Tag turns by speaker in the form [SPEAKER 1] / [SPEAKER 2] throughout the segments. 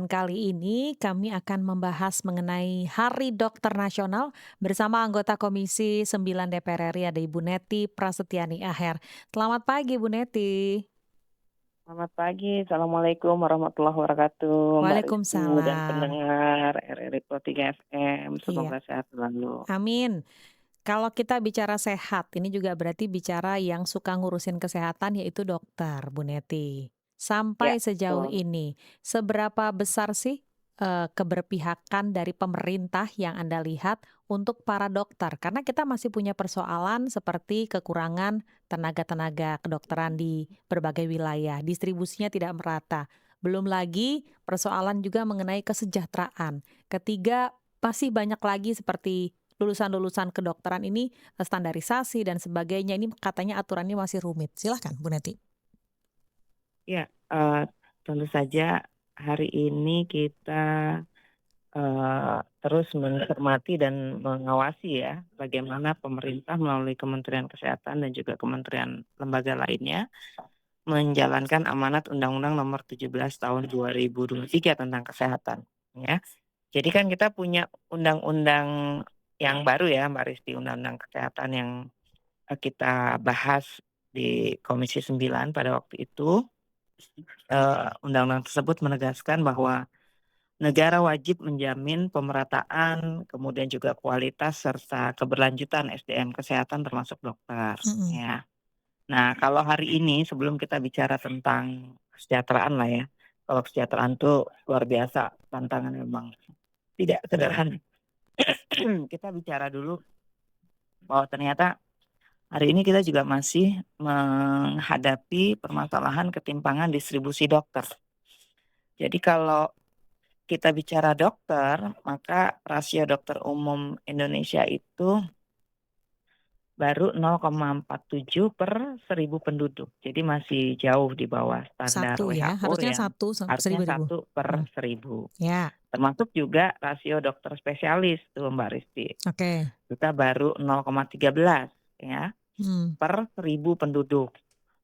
[SPEAKER 1] Dan kali ini kami akan membahas mengenai Hari Dokter Nasional bersama anggota Komisi 9 DPR RI ada Ibu Neti Prasetyani Aher. Selamat pagi Bu Neti.
[SPEAKER 2] Selamat pagi, Assalamualaikum warahmatullahi wabarakatuh, Mbak Rizky dan
[SPEAKER 1] Waalaikumsalam.
[SPEAKER 2] pendengar RRI Pro 3 FM,
[SPEAKER 1] Iya,
[SPEAKER 2] semoga sehat selalu.
[SPEAKER 1] amin. Kalau kita bicara sehat, ini juga berarti bicara yang suka ngurusin kesehatan yaitu dokter, Bu Neti.
[SPEAKER 2] Ya,
[SPEAKER 1] Sampai sejauh
[SPEAKER 2] betul.
[SPEAKER 1] ini, seberapa besar sih keberpihakan dari pemerintah yang Anda lihat untuk para dokter? Karena kita masih punya persoalan seperti kekurangan tenaga-tenaga kedokteran di berbagai wilayah, distribusinya tidak merata. Belum lagi persoalan juga mengenai kesejahteraan. Ketiga, masih banyak lagi seperti lulusan-lulusan kedokteran ini standarisasi dan sebagainya, ini katanya aturannya masih rumit. Silahkan Bu Neti.
[SPEAKER 2] Ya, tentu saja hari ini kita terus mencermati dan mengawasi ya bagaimana pemerintah melalui Kementerian Kesehatan dan juga kementerian lembaga lainnya menjalankan amanat Undang-Undang Nomor 17 Tahun 2023 tentang kesehatan. Ya, jadi kan kita punya undang-undang yang baru ya, Mbak Risti, Undang-Undang Kesehatan yang kita bahas di Komisi 9 pada waktu itu. Undang-undang tersebut menegaskan bahwa negara wajib menjamin pemerataan, kemudian juga kualitas serta keberlanjutan SDM kesehatan termasuk dokter.
[SPEAKER 1] Mhm.
[SPEAKER 2] Ya. Nah, kalau hari ini sebelum kita bicara tentang kesejahteraan lah ya, kalau kesejahteraan tuh luar biasa tantangan memang tidak sederhana. Kita bicara dulu bahwa ternyata hari ini kita juga masih menghadapi permasalahan ketimpangan distribusi dokter. Jadi kalau kita bicara dokter, maka rasio dokter umum Indonesia itu baru 0,47 per 1.000 penduduk. Jadi masih jauh di bawah standar
[SPEAKER 1] Satu ya,
[SPEAKER 2] WHO
[SPEAKER 1] harusnya
[SPEAKER 2] yang
[SPEAKER 1] satu
[SPEAKER 2] harusnya
[SPEAKER 1] 1.000.
[SPEAKER 2] 1 per
[SPEAKER 1] Mhm.
[SPEAKER 2] 1.000.
[SPEAKER 1] Ya,
[SPEAKER 2] Termasuk juga rasio dokter spesialis tuh Mbak Risti.
[SPEAKER 1] oke.
[SPEAKER 2] Kita baru 0,13 ya
[SPEAKER 1] Mhm.
[SPEAKER 2] per 1.000 penduduk.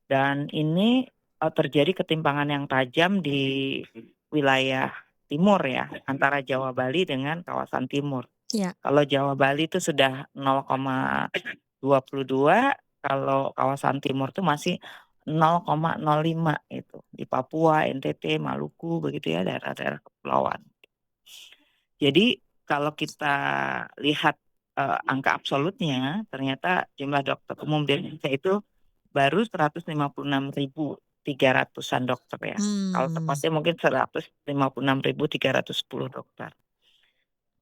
[SPEAKER 2] Dan ini terjadi ketimpangan yang tajam di wilayah timur ya, antara Jawa Bali dengan kawasan timur.
[SPEAKER 1] Ya.
[SPEAKER 2] Kalau Jawa Bali itu sudah 0,22, kalau kawasan timur itu masih 0,05 itu. Di Papua, NTT, Maluku begitu ya, daerah-daerah kepulauan. Jadi kalau kita lihat angka absolutnya, ternyata jumlah dokter umum di Indonesia itu baru 156.300-an dokter ya. Kalau
[SPEAKER 1] Hmm.
[SPEAKER 2] tepatnya mungkin 156.310 dokter.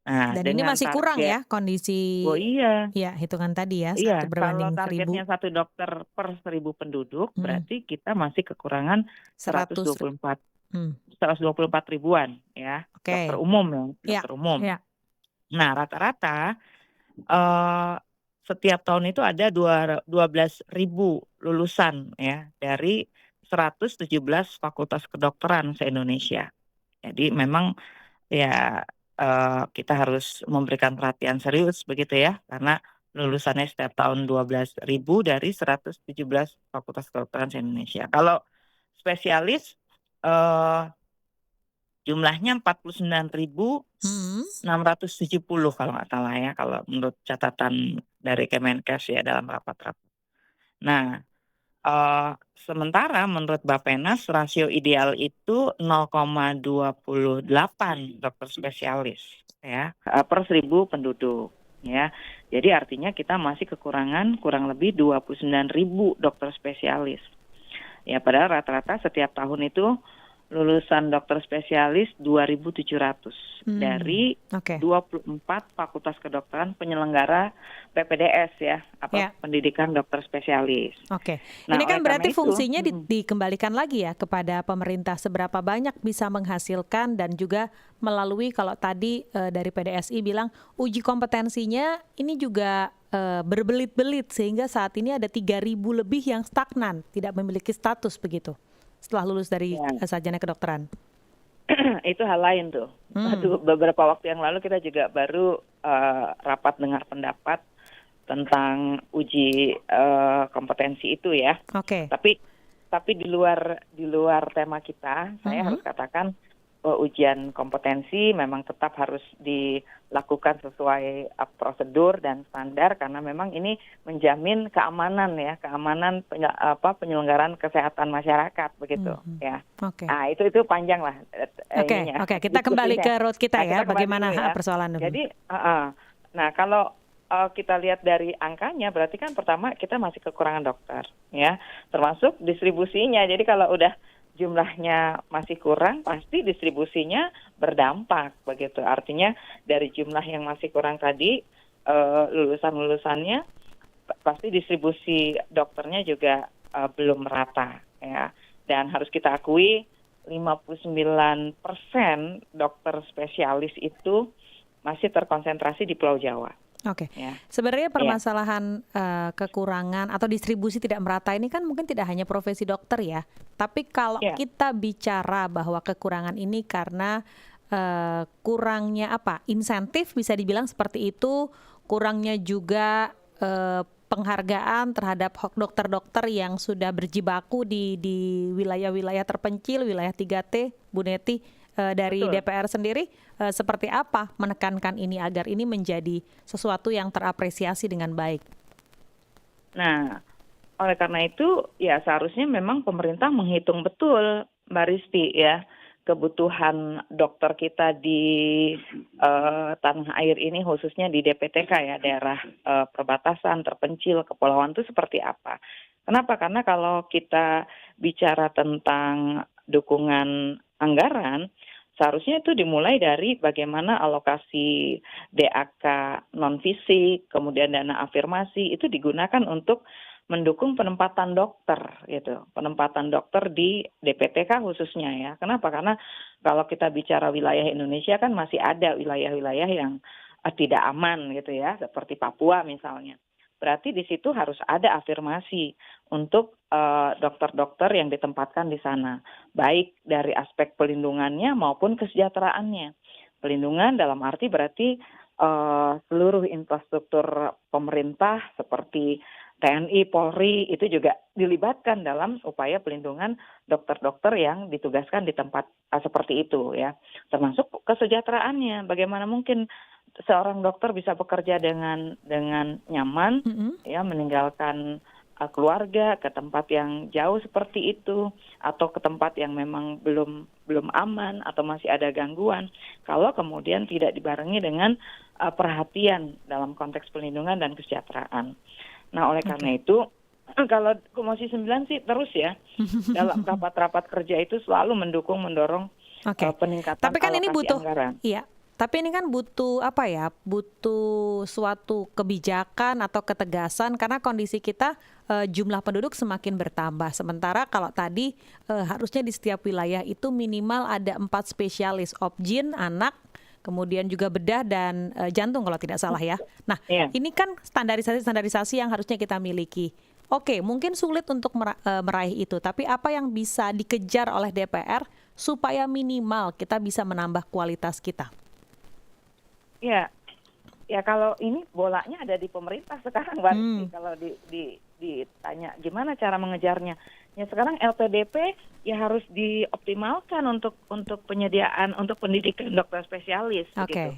[SPEAKER 2] Nah,
[SPEAKER 1] Dan ini
[SPEAKER 2] dengan
[SPEAKER 1] masih kurang
[SPEAKER 2] target,
[SPEAKER 1] ya kondisi
[SPEAKER 2] oh iya,
[SPEAKER 1] ya hitungan tadi ya,
[SPEAKER 2] iya,
[SPEAKER 1] satu
[SPEAKER 2] kalau
[SPEAKER 1] berbanding 1.000.
[SPEAKER 2] targetnya 1 dokter per 1.000 penduduk,
[SPEAKER 1] Mhm.
[SPEAKER 2] berarti kita masih kekurangan
[SPEAKER 1] 100.
[SPEAKER 2] 124
[SPEAKER 1] Mmm.
[SPEAKER 2] 124 ribuan ya, dokter
[SPEAKER 1] Oke.
[SPEAKER 2] umum ya,
[SPEAKER 1] Ya.
[SPEAKER 2] dokter umum.
[SPEAKER 1] Ya.
[SPEAKER 2] Nah, rata-rata Eee, setiap tahun itu ada 12.000 lulusan ya dari 117 fakultas kedokteran se-Indonesia. Jadi memang ya, kita harus memberikan perhatian serius begitu ya, karena lulusannya setiap tahun 12.000 dari 117 fakultas kedokteran se-Indonesia. Kalau spesialis, eee, jumlahnya 49.670
[SPEAKER 1] Mhm.
[SPEAKER 2] kalau nggak salah ya, kalau menurut catatan dari Kemenkes ya dalam rapat-rapat. Nah, sementara menurut Bappenas rasio ideal itu 0,28 dokter spesialis ya, per 1.000 penduduk ya. Jadi artinya kita masih kekurangan kurang lebih 29.000 dokter spesialis. Ya padahal rata-rata setiap tahun itu lulusan dokter spesialis 2.700 dari
[SPEAKER 1] Oke.
[SPEAKER 2] 24 fakultas kedokteran penyelenggara PPDS ya,
[SPEAKER 1] Ya.
[SPEAKER 2] pendidikan dokter spesialis.
[SPEAKER 1] Oke. Ini
[SPEAKER 2] Nah,
[SPEAKER 1] kan
[SPEAKER 2] oleh karena
[SPEAKER 1] berarti
[SPEAKER 2] itu
[SPEAKER 1] fungsinya dikembalikan lagi ya kepada pemerintah, seberapa banyak bisa menghasilkan dan juga melalui kalau tadi, dari PDSI bilang uji kompetensinya ini juga, berbelit-belit sehingga saat ini ada 3.000 lebih yang stagnan, tidak memiliki status begitu, setelah lulus dari,
[SPEAKER 2] ya,
[SPEAKER 1] sarjana kedokteran.
[SPEAKER 2] itu hal lain tuh.
[SPEAKER 1] Mmm.
[SPEAKER 2] Beberapa waktu yang lalu kita juga baru rapat dengar pendapat tentang uji kompetensi itu ya.
[SPEAKER 1] Oke.
[SPEAKER 2] Tapi di luar tema kita, saya
[SPEAKER 1] Mhm.
[SPEAKER 2] harus katakan ujian kompetensi memang tetap harus dilakukan sesuai prosedur dan standar karena memang ini menjamin keamanan ya, keamanan penyelenggaraan kesehatan masyarakat begitu ya.
[SPEAKER 1] Oke.
[SPEAKER 2] Nah, itu panjang lah ininya.
[SPEAKER 1] Oke, kita kembali
[SPEAKER 2] diskusinya.
[SPEAKER 1] ke road kita
[SPEAKER 2] Nah,
[SPEAKER 1] ya,
[SPEAKER 2] kita kembali
[SPEAKER 1] bagaimana
[SPEAKER 2] dulu ya.
[SPEAKER 1] persoalan ini.
[SPEAKER 2] Jadi, nah kalau kita lihat dari angkanya, berarti kan pertama kita masih kekurangan dokter, ya, termasuk distribusinya. Jadi kalau udah jumlahnya masih kurang, pasti distribusinya berdampak, begitu. Artinya dari jumlah yang masih kurang tadi, lulusan-lulusannya, pasti distribusi dokternya juga belum merata, ya. Dan harus kita akui, 59% dokter spesialis itu masih terkonsentrasi di Pulau Jawa.
[SPEAKER 1] Oke,
[SPEAKER 2] Ya.
[SPEAKER 1] sebenarnya permasalahan kekurangan atau distribusi tidak merata ini kan mungkin tidak hanya profesi dokter ya, tapi kalau kita bicara bahwa kekurangan ini karena kurangnya insentif bisa dibilang seperti itu, kurangnya juga penghargaan terhadap dokter-dokter yang sudah berjibaku di wilayah-wilayah terpencil, wilayah 3T, Bu Neti. Dari
[SPEAKER 2] Betul.
[SPEAKER 1] DPR sendiri seperti apa menekankan ini agar ini menjadi sesuatu yang terapresiasi dengan baik?
[SPEAKER 2] Nah, oleh karena itu ya seharusnya memang pemerintah menghitung betul, Mbak Risti ya, kebutuhan dokter kita di tanah air ini khususnya di DPTK ya, daerah perbatasan, terpencil, kepulauan itu seperti apa. Kenapa? Karena kalau kita bicara tentang dukungan anggaran, seharusnya itu dimulai dari bagaimana alokasi DAK non-fisik, kemudian dana afirmasi, itu digunakan untuk mendukung penempatan dokter, gitu. Penempatan dokter di DPTK khususnya ya. Kenapa? Karena kalau kita bicara wilayah Indonesia kan masih ada wilayah-wilayah yang tidak aman gitu ya, seperti Papua misalnya. Berarti di situ harus ada afirmasi untuk dokter-dokter yang ditempatkan di sana, baik dari aspek pelindungannya maupun kesejahteraannya. Pelindungan dalam arti berarti seluruh infrastruktur pemerintah seperti TNI, Polri itu juga dilibatkan dalam upaya pelindungan dokter-dokter yang ditugaskan di tempat seperti itu ya. Termasuk kesejahteraannya, bagaimana mungkin seorang dokter bisa bekerja dengan nyaman, ya, meninggalkan keluarga ke tempat yang jauh seperti itu, atau ke tempat yang memang belum aman atau masih ada gangguan, kalau kemudian tidak dibarengi dengan perhatian dalam konteks pelindungan dan kesejahteraan. Nah, oleh karena itu, kalau Komisi 9 sih terus ya, dalam rapat-rapat kerja itu selalu mendorong peningkatan
[SPEAKER 1] tapi kan
[SPEAKER 2] alokasi
[SPEAKER 1] ini butuh
[SPEAKER 2] anggaran.
[SPEAKER 1] Iya. Tapi ini kan butuh butuh suatu kebijakan atau ketegasan karena kondisi kita jumlah penduduk semakin bertambah. Sementara kalau tadi harusnya di setiap wilayah itu minimal ada 4 spesialis, obgyn, anak, kemudian juga bedah dan jantung kalau tidak salah ya. Nah, ini kan standarisasi yang harusnya kita miliki. Oke, mungkin sulit untuk meraih itu, tapi apa yang bisa dikejar oleh DPR supaya minimal kita bisa menambah kualitas kita?
[SPEAKER 2] Ya kalau ini bolanya ada di pemerintah sekarang, Mbak. Kalau ditanya gimana cara mengejarnya, ya sekarang LPDP ya harus dioptimalkan untuk penyediaan untuk pendidikan dokter spesialis. Gitu.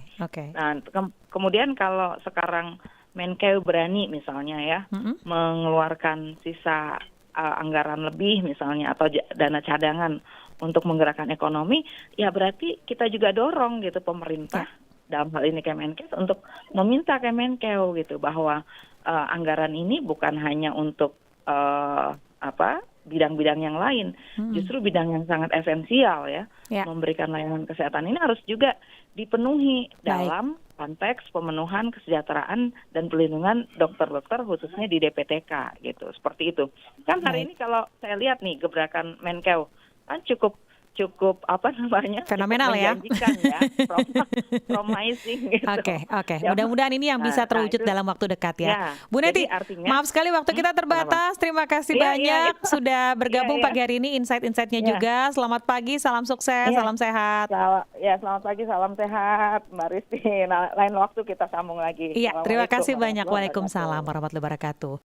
[SPEAKER 2] Nah, kemudian kalau sekarang Menkeu berani misalnya ya mengeluarkan sisa anggaran lebih misalnya atau dana cadangan untuk menggerakkan ekonomi, ya berarti kita juga dorong gitu pemerintah. Dalam hal ini Kemenkes untuk meminta Kemenkeu gitu bahwa anggaran ini bukan hanya untuk bidang-bidang yang lain, justru bidang yang sangat esensial ya, memberikan layanan kesehatan ini harus juga dipenuhi dalam konteks pemenuhan kesejahteraan dan pelindungan dokter-dokter khususnya di DPTK gitu, seperti itu. Kan hari ini kalau saya lihat nih gebrakan Menkeu kan cukup
[SPEAKER 1] fenomenal ya,
[SPEAKER 2] promising gitu.
[SPEAKER 1] Oke. Mudah-mudahan ini yang bisa terwujud dalam waktu dekat ya. Bu Neti, maaf sekali waktu kita terbatas. Terima kasih banyak sudah bergabung pagi hari ini, insight-insightnya juga. Selamat pagi, salam sukses, salam sehat.
[SPEAKER 2] Selamat pagi, salam sehat, Mbak Risti. Lain waktu kita sambung lagi.
[SPEAKER 1] Iya, terima kasih banyak. Waalaikumsalam warahmatullahi wabarakatuh.